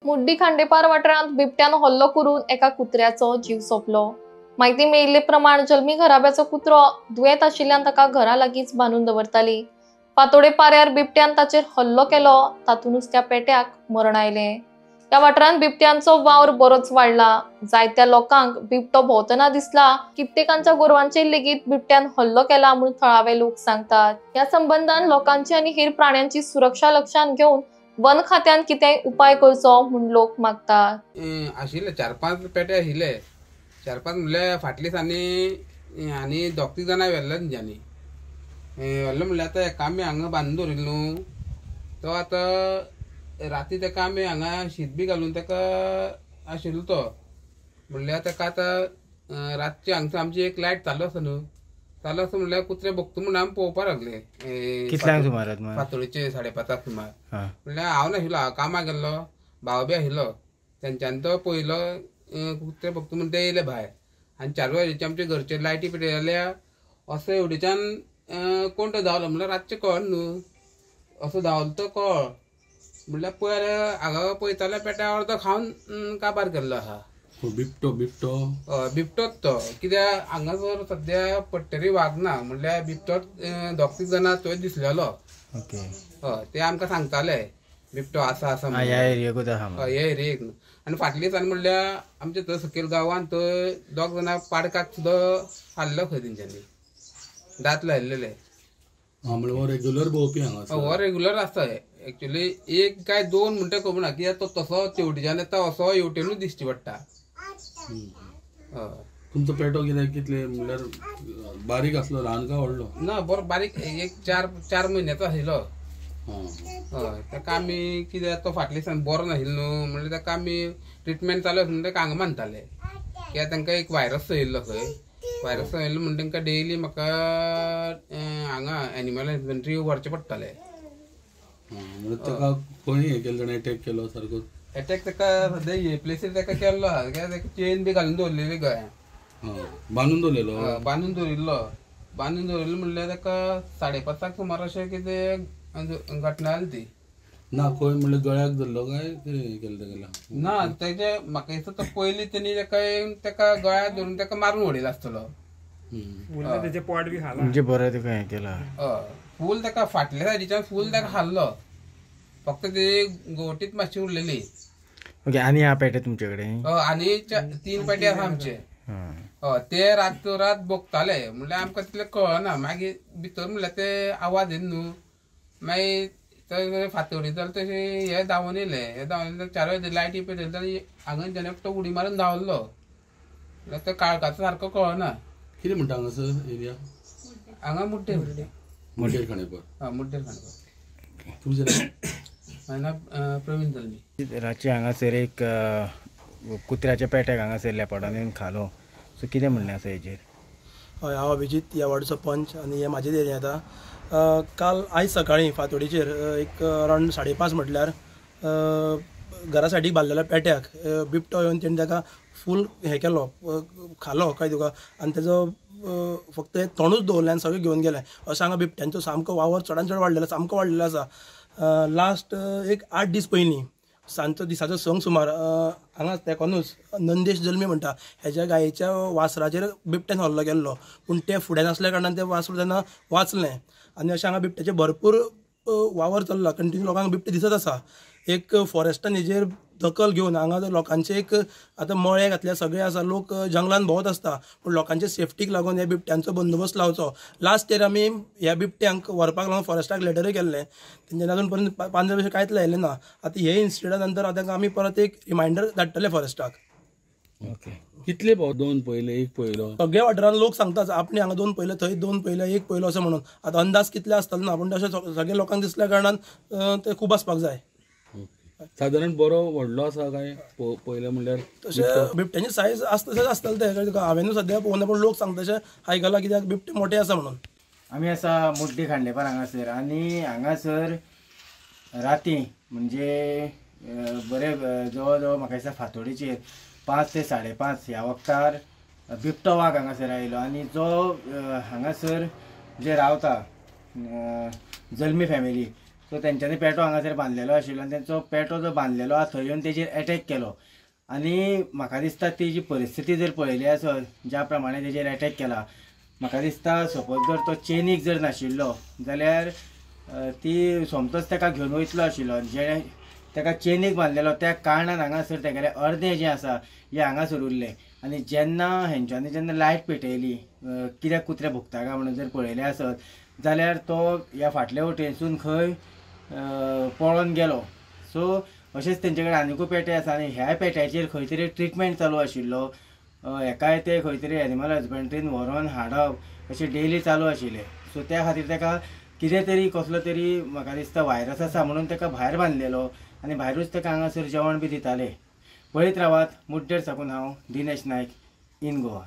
मुड्डी खांडेपार वाठारांत बिबट्यान हल्लो करून एका कुत्र्याचो जीव सोंपलो। माहिती मेळिल्ले प्रमाण जल्मी घराब्याचो कुत्रो दुयेंत आशिल्ल्यान ताका घरा लागींच बांदून दवरताली। फांतोडे पाऱ्यार बिबट्यान ताचेर हल्लो केलो, तातूंतच त्या पेट्याक मरण आयलें। त्या वाठारांत बिबट्यांचो वावर बरोच वाडला। जायत्या लोकांक बिबटो भोंवतना दिसला। कित्येकांच्या गोरवांचेर लेगीत बिबट्यान हल्लो केला म्हूण थळावे लोक सांगतात। ह्या संबंधान लोकांची आनी हेर प्राण्यांची सुरक्षा लक्षांत घेवन वन खात्यान कितेंय उपाय करचो म्हूण लोक मागतात। आशिल्ले 4-5 पेटे आशिल्ले 4-5 म्हणल्यार फाटल्या दिसांनी आनी 2-3 जाणां व्हेल्ले तेंच्यांनी व्हेल्लो म्हणल्यार आतां एका आमी हांगा बांदून दवरिल्लो न्हू, तो आतां राती तेका आमी हांगा शीत बी घालून तेका आशिल्लो तो म्हणल्यार तेका आतां रातची हांगसर आमची एक लायट चालू आसा न्हू, चालू आसा म्हणल्यार कुत्रे भोगता म्हणून आमी पळोवपाक लागले। कितल्यांक सुमार फांतोडेचे 5:30 सुमार म्हणल्यार हांव नाशिल्लो, हांव कामाक गेल्लो, भाव बी आशिल्लो। तेंच्यांनी तो पळयलो कुत्रे भोगता म्हणून ते येयले भायर आनी 4 वरांचेर आमचे घरचे लायटी पेटयल्या। असो एवढेच्यान कोण तो धांवलो म्हणल्यार रातचे कळ न्हू, असो धांवलो तो कळ म्हणल्यार पयर हांगा पळयताल्या पेट्या अर्दो खावन काबार केल्लो आहा। बिबटो बिबटो बिबटोच तो, कित्याक हांगासर सद्या पट्टेरी वाग ना म्हणल्यार बिबटोच 2-3 जाणां थंय दिसलेलो। ते आमकां सांगताले बिबटो आसा आसा ह्या एरियेकूच आहा ह्या एरियेक। आनी फाटल्या दिसांनी म्हणल्यार आमच्या थंय सकयल गांवांत थंय 2 जाणां पाडकाक सुद्दां हाडलो खंय तेंच्यांनी, दात लायिल्ले। म्हणल्यार रेग्युलर भोंवपी हांगा हो रेग्युलर आसता एक्चुअली, 1 काय 2 म्हणटा खबर ना, कित्याक तो तसो तेवटेच्यान येता असो हेवटेनूच दिश्टी पडटा। तुमचो पेटो कितले म्हणल्यार बारीक आसलो, ल्हान काय व्हडलो? ना बरो बारीक, एक 4 म्हयन्याचो आशिल्लो। ताका आमी कित्याक तो फाटल्या दिसांनी बरो नाशिल्लो न्हू म्हणल्यार ताका आमी ट्रिटमेंट चालू आसा म्हणून ताका हांगा बांदताले, कित्याक तांकां एक वायरस येयल्लो खंय। वायरस येयल्लो म्हणून तांकां डेली म्हाका हांगा एनिमल हजबंड्री व्हरचें पडटालें। ताका खंय हें केलें, एटॅक केलो सारको? एटॅक ताका सद्या हे प्लेसीर ताका केल्लो आहा, कित्याक ताका चेन बी घालून दवरलेली गळ्याक। बांदून दवरलेलो? बांदून दवरिल्लो म्हणल्यार ताका 5:30 सुमार अशें कितें घटना जाली ती। ना खंय म्हणल्यार गळ्याक धरलो काय केलें तेका? ना तेजे म्हाका दिसता तो पयलीं तेणी ताका गळ्याक धरून ताका मारून उडयलो आसतलो। तेजे पोट बी खाला म्हणजे बरें तुका हें केलां? फूल ताका फाटल्या सायडीच्यान फूल ताका हाल्लो, फक्त ती गोवटीच मातशी उरलेली। ओके, आनी ह्या पेटे तुमचे कडेन? आनी 3 पेटे आसा आमचे। ते रात भोगताले म्हणल्यार आमकां तितलें कळना। मागीर भितर म्हणल्यार ते आवाज येना न्हू, मागीर फांतोडी जाल्यार तशें हे धांवन येयले। 4 वरांचेर लायटी पेटयली, हांगा तेणे एकटो उडी मारून धांवलो। तो काळखाचो सारको कळना। कितें म्हणटा हांगासर एरिया? हांगा मुड्डेर खांडेपार। मुड्डेर खांडेपार। तुमचें नांव प्रवीण जल्मी। रातची हांगासर एक कुत्र्याच्या पेट्याक हांगासर लेपाडान येवन खालो, सो कितें म्हणलें आसा हेजेर? हय, हांव अभिजीत, ह्या वार्डाचो पंच आनी हे म्हाजेच एरिया येता। काल आयज सकाळीं फांतोडेचेर एक अरावंड 5:30 म्हटल्यार घरा सायडीक बांदलेल्या पेट्याक बिबटो येवन तेणें ताका फूल हें केलो, खालो काय तुका, आनी तेजो फक्त एक तोंडूच दवरलें आनी सगळें घेवन गेलें। अशें हांगा बिबट्यांचो सामको वावर चडांत चड वाडलेलो, सामको वाडलेलो आसा। लास्ट एक 8 दीस पयलीं सांजचो दिसाचो 2 सुमार हांगा तेकोनूच नंदेश जल्मी म्हणटा हेज्या गायेच्या वासराचेर बिबट्यान हल्लो केल्लो, पूण ते फुडें नासल्या कारणान तें वासरूं तेन्ना वाचलें। आनी अशें हांगा बिबट्याचे भरपूर वावर चल्ला, कंटिन्यू लोकांक बिबटे दिसत आसा। एक फॉरेस्टान हेजेर दखल घेवन हांगा लोकांचे एक आतां मळे घातल्या सगळे आसा, लोक जंगलान भोंवत आसता, पूण लोकांचे सेफ्टीक लागून ह्या बिबट्यांचो बंदोबस्त लावचो। लास्ट इयर आमी ह्या बिबट्यांक व्हरपाक लागून फॉरेस्टाक लेटरूय केल्लें, तेंच्यांनी अजून पर्यंत पांजर अशें कांयच लायिल्लें ना। आतां हे इन्सिडंटा नंतर आतां आमी परत एक रिमांयडर धाडटले फॉरेस्टाक। ओके, कितले 2 पयले, 1 पयलो? सगळ्या वाठारान लोक सांगतात आपणे हांगा 2 पयले, थंय 2 पयले, 1 पयलो अशें म्हणून। आतां अंदाज कितले आसतलो ना, पूण तशें सगळ्या लोकांक दिसल्या कारणान ते खूब आसपाक जाय। सादारण बरो व्हडलो आसा काय पयले म्हणल्यार? तशें बिबट्यांची सायज आसता तशेंच आसतलें ते, हांवेनूय सद्या पळोवना, पूण लोक सांगता तशें आयकलां, कित्याक बिबटे मोठे आसा म्हणून। आमी आसा मुड्डी खांडेपार हांगासर, आनी हांगासर राती म्हणजे बरे जवळ जवळ म्हाका दिसता फांतोडेचेर 5 ते 5:30 ह्या वक्तार बिबटो वाघ हांगासर आयलो। आनी जो हांगासर जे रावता जल्मी फॅमिली सो तेंच्यांनी पेटो हांगासर बांदलेलो आशिल्लो आनी तेंचो पेटो जो बांदलेलो आसा थंय येवन तेजेर एटॅक केलो आनी म्हाका दिसता ती जी परिस्थिती जर पळयली आसत ज्या प्रमाणे तेजेर एटॅक केला म्हाका दिसता सपोज जर तो चेनीक जर नाशिल्लो जाल्यार ती सोमतोच ताका घेवन वयतलो आशिल्लो जे ताका चेनीक बांदलेलो त्या कारणान हांगासर तेगेलें अर्दें जें आसा हें हांगासर उरलें आनी जेन्ना हेंच्यांनी जेन्ना लायट पेटयली कित्याक कुत्रे भुकता काय म्हणून जर पळयलें आसत जाल्यार तो ह्या फाटल्या वटेनसून खंय पळोवन गेलो सो अशेंच तेंचे कडेन आनिकूय पेटे आसा आनी ह्या पेट्याचेर खंय तरी ट्रिटमेंट चालू आशिल्लो हेकाय ते खंय तरी एनिमल हजबंड्रीन व्हरोन हाडप अशें डेली चालू आशिल्लें सो त्या खातीर ताका कितें तरी कसलो तरी म्हाका दिसता व्हायरस आसा म्हणून ताका भायर बांदलेलो आनी भायरूच ताका हांगासर जेवण बी दिताले. पळयत रावात मुड्डेर साकून हांव दिनेश नायक इन गोवा.